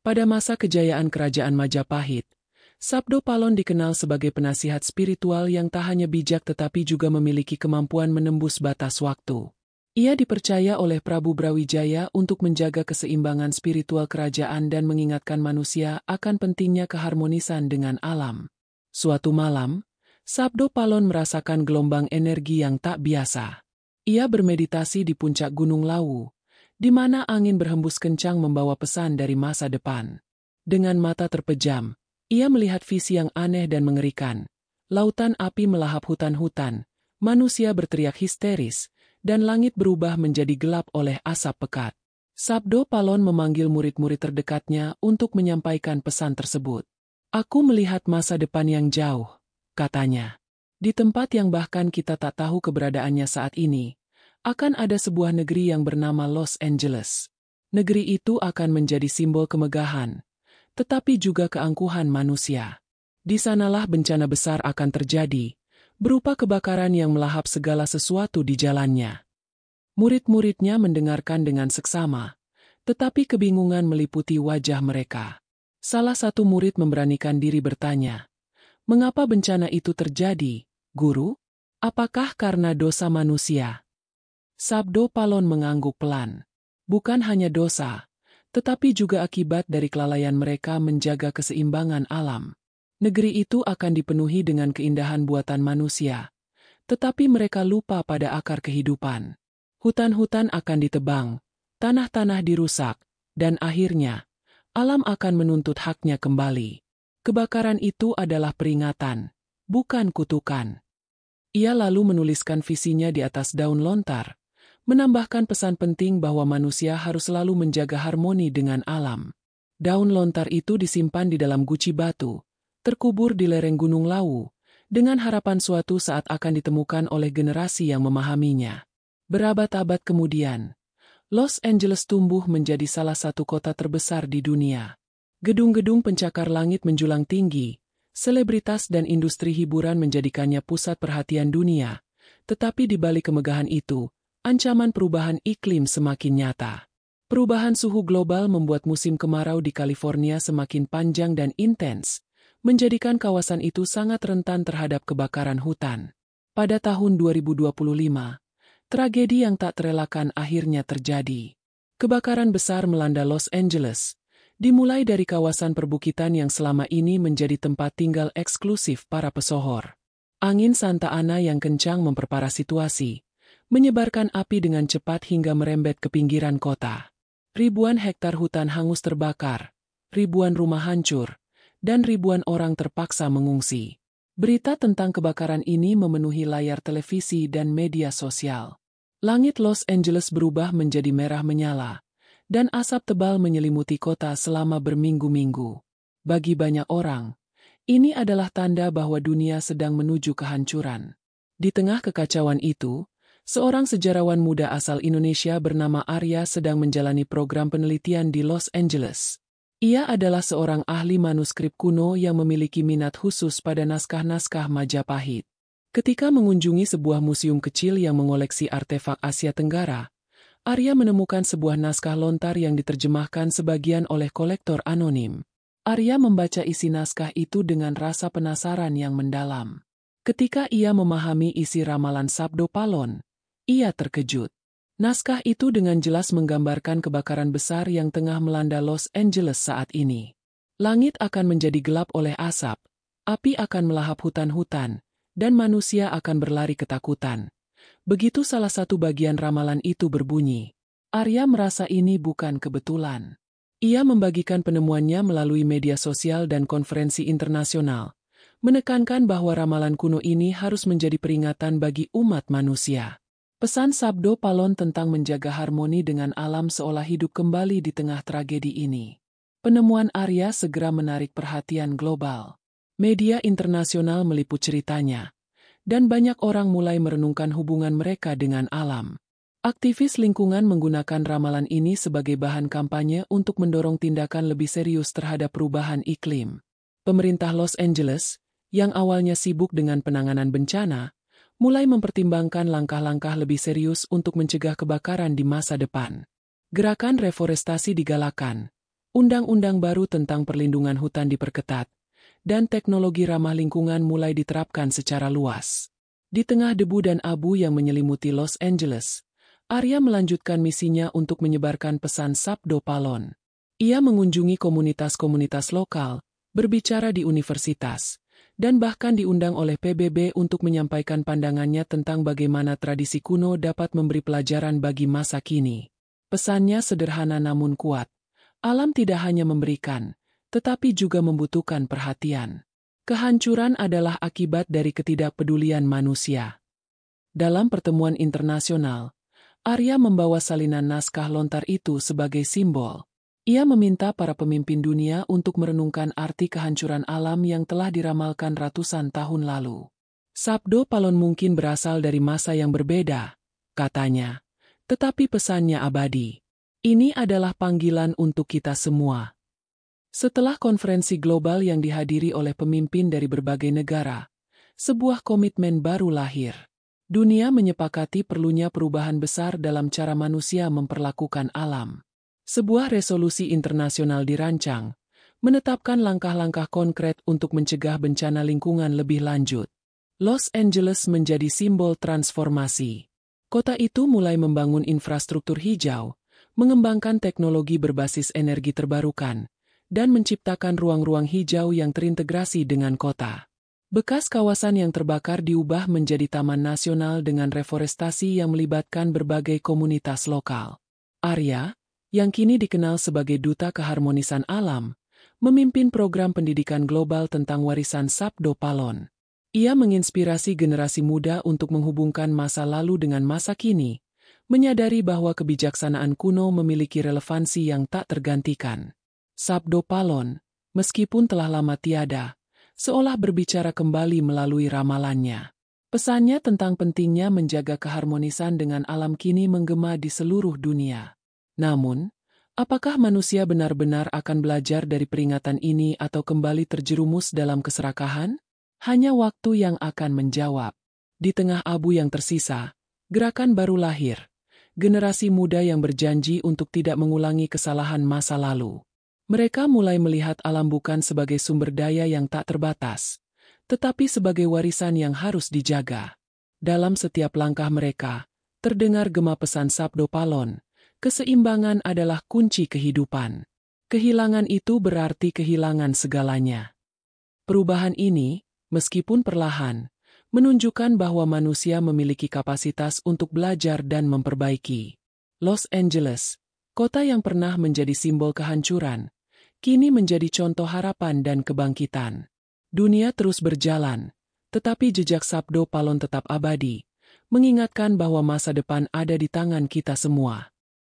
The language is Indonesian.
Pada masa kejayaan Kerajaan Majapahit, Sabdo Palon dikenal sebagai penasihat spiritual yang tak hanya bijak tetapi juga memiliki kemampuan menembus batas waktu. Ia dipercaya oleh Prabu Brawijaya untuk menjaga keseimbangan spiritual kerajaan dan mengingatkan manusia akan pentingnya keharmonisan dengan alam. Suatu malam, Sabdo Palon merasakan gelombang energi yang tak biasa. Ia bermeditasi di puncak Gunung Lawu, di mana angin berhembus kencang membawa pesan dari masa depan. Dengan mata terpejam, ia melihat visi yang aneh dan mengerikan. Lautan api melahap hutan-hutan, manusia berteriak histeris, dan langit berubah menjadi gelap oleh asap pekat. Sabdo Palon memanggil murid-murid terdekatnya untuk menyampaikan pesan tersebut. "Aku melihat masa depan yang jauh," katanya. "Di tempat yang bahkan kita tak tahu keberadaannya saat ini, akan ada sebuah negeri yang bernama Los Angeles. Negeri itu akan menjadi simbol kemegahan, tetapi juga keangkuhan manusia. Di sanalah bencana besar akan terjadi, berupa kebakaran yang melahap segala sesuatu di jalannya." Murid-muridnya mendengarkan dengan seksama, tetapi kebingungan meliputi wajah mereka. Salah satu murid memberanikan diri bertanya, "Mengapa bencana itu terjadi, Guru? Apakah karena dosa manusia?" Sabdo Palon mengangguk pelan. Bukan hanya dosa, tetapi juga akibat dari kelalaian mereka menjaga keseimbangan alam. Negeri itu akan dipenuhi dengan keindahan buatan manusia, tetapi mereka lupa pada akar kehidupan. Hutan-hutan akan ditebang, tanah-tanah dirusak, dan akhirnya, alam akan menuntut haknya kembali. Kebakaran itu adalah peringatan, bukan kutukan. Ia lalu menuliskan visinya di atas daun lontar, menambahkan pesan penting bahwa manusia harus selalu menjaga harmoni dengan alam. Daun lontar itu disimpan di dalam guci batu, terkubur di lereng Gunung Lawu, dengan harapan suatu saat akan ditemukan oleh generasi yang memahaminya. Berabad-abad kemudian, Los Angeles tumbuh menjadi salah satu kota terbesar di dunia. Gedung-gedung pencakar langit menjulang tinggi, selebritas dan industri hiburan menjadikannya pusat perhatian dunia, tetapi di balik kemegahan itu, ancaman perubahan iklim semakin nyata. Perubahan suhu global membuat musim kemarau di California semakin panjang dan intens, menjadikan kawasan itu sangat rentan terhadap kebakaran hutan. Pada tahun 2025, tragedi yang tak terelakkan akhirnya terjadi. Kebakaran besar melanda Los Angeles, dimulai dari kawasan perbukitan yang selama ini menjadi tempat tinggal eksklusif para pesohor. Angin Santa Ana yang kencang memperparah situasi, menyebarkan api dengan cepat hingga merembet ke pinggiran kota. Ribuan hektar hutan hangus terbakar, ribuan rumah hancur, dan ribuan orang terpaksa mengungsi. Berita tentang kebakaran ini memenuhi layar televisi dan media sosial. Langit Los Angeles berubah menjadi merah menyala, dan asap tebal menyelimuti kota selama berminggu-minggu. Bagi banyak orang, ini adalah tanda bahwa dunia sedang menuju kehancuran. Di tengah kekacauan itu, seorang sejarawan muda asal Indonesia bernama Arya sedang menjalani program penelitian di Los Angeles. Ia adalah seorang ahli manuskrip kuno yang memiliki minat khusus pada naskah-naskah Majapahit. Ketika mengunjungi sebuah museum kecil yang mengoleksi artefak Asia Tenggara, Arya menemukan sebuah naskah lontar yang diterjemahkan sebagian oleh kolektor anonim. Arya membaca isi naskah itu dengan rasa penasaran yang mendalam. Ketika ia memahami isi ramalan Sabdo Palon, ia terkejut. Naskah itu dengan jelas menggambarkan kebakaran besar yang tengah melanda Los Angeles saat ini. Langit akan menjadi gelap oleh asap, api akan melahap hutan-hutan, dan manusia akan berlari ketakutan. Begitu salah satu bagian ramalan itu berbunyi. Arya merasa ini bukan kebetulan. Ia membagikan penemuannya melalui media sosial dan konferensi internasional, menekankan bahwa ramalan kuno ini harus menjadi peringatan bagi umat manusia. Pesan Sabdo Palon tentang menjaga harmoni dengan alam seolah hidup kembali di tengah tragedi ini. Penemuan Arya segera menarik perhatian global. Media internasional meliput ceritanya, dan banyak orang mulai merenungkan hubungan mereka dengan alam. Aktivis lingkungan menggunakan ramalan ini sebagai bahan kampanye untuk mendorong tindakan lebih serius terhadap perubahan iklim. Pemerintah Los Angeles, yang awalnya sibuk dengan penanganan bencana, mulai mempertimbangkan langkah-langkah lebih serius untuk mencegah kebakaran di masa depan. Gerakan reforestasi digalakan, Undang-undang baru tentang perlindungan hutan diperketat, dan teknologi ramah lingkungan mulai diterapkan secara luas. Di tengah debu dan abu yang menyelimuti Los Angeles, Arya melanjutkan misinya untuk menyebarkan pesan Sabdo Palon. Ia mengunjungi komunitas-komunitas lokal, berbicara di universitas, dan bahkan diundang oleh PBB untuk menyampaikan pandangannya tentang bagaimana tradisi kuno dapat memberi pelajaran bagi masa kini. Pesannya sederhana namun kuat. Alam tidak hanya memberikan, tetapi juga membutuhkan perhatian. Kehancuran adalah akibat dari ketidakpedulian manusia. Dalam pertemuan internasional, Arya membawa salinan naskah lontar itu sebagai simbol. Ia meminta para pemimpin dunia untuk merenungkan arti kehancuran alam yang telah diramalkan ratusan tahun lalu. Sabdo Palon mungkin berasal dari masa yang berbeda, katanya, tetapi pesannya abadi. Ini adalah panggilan untuk kita semua. Setelah konferensi global yang dihadiri oleh pemimpin dari berbagai negara, sebuah komitmen baru lahir. Dunia menyepakati perlunya perubahan besar dalam cara manusia memperlakukan alam. Sebuah resolusi internasional dirancang, menetapkan langkah-langkah konkret untuk mencegah bencana lingkungan lebih lanjut. Los Angeles menjadi simbol transformasi. Kota itu mulai membangun infrastruktur hijau, mengembangkan teknologi berbasis energi terbarukan, dan menciptakan ruang-ruang hijau yang terintegrasi dengan kota. Bekas kawasan yang terbakar diubah menjadi taman nasional dengan reforestasi yang melibatkan berbagai komunitas lokal. Arya, yang kini dikenal sebagai Duta Keharmonisan Alam, memimpin program pendidikan global tentang warisan Sabdo Palon. Ia menginspirasi generasi muda untuk menghubungkan masa lalu dengan masa kini, menyadari bahwa kebijaksanaan kuno memiliki relevansi yang tak tergantikan. Sabdo Palon, meskipun telah lama tiada, seolah berbicara kembali melalui ramalannya. Pesannya tentang pentingnya menjaga keharmonisan dengan alam kini menggema di seluruh dunia. Namun, apakah manusia benar-benar akan belajar dari peringatan ini atau kembali terjerumus dalam keserakahan? Hanya waktu yang akan menjawab. Di tengah abu yang tersisa, gerakan baru lahir. Generasi muda yang berjanji untuk tidak mengulangi kesalahan masa lalu. Mereka mulai melihat alam bukan sebagai sumber daya yang tak terbatas, tetapi sebagai warisan yang harus dijaga. Dalam setiap langkah mereka, terdengar gema pesan Sabdo Palon, keseimbangan adalah kunci kehidupan. Kehilangan itu berarti kehilangan segalanya. Perubahan ini, meskipun perlahan, menunjukkan bahwa manusia memiliki kapasitas untuk belajar dan memperbaiki. Los Angeles, kota yang pernah menjadi simbol kehancuran, kini menjadi contoh harapan dan kebangkitan. Dunia terus berjalan, tetapi jejak Sabdo Palon tetap abadi, mengingatkan bahwa masa depan ada di tangan kita semua.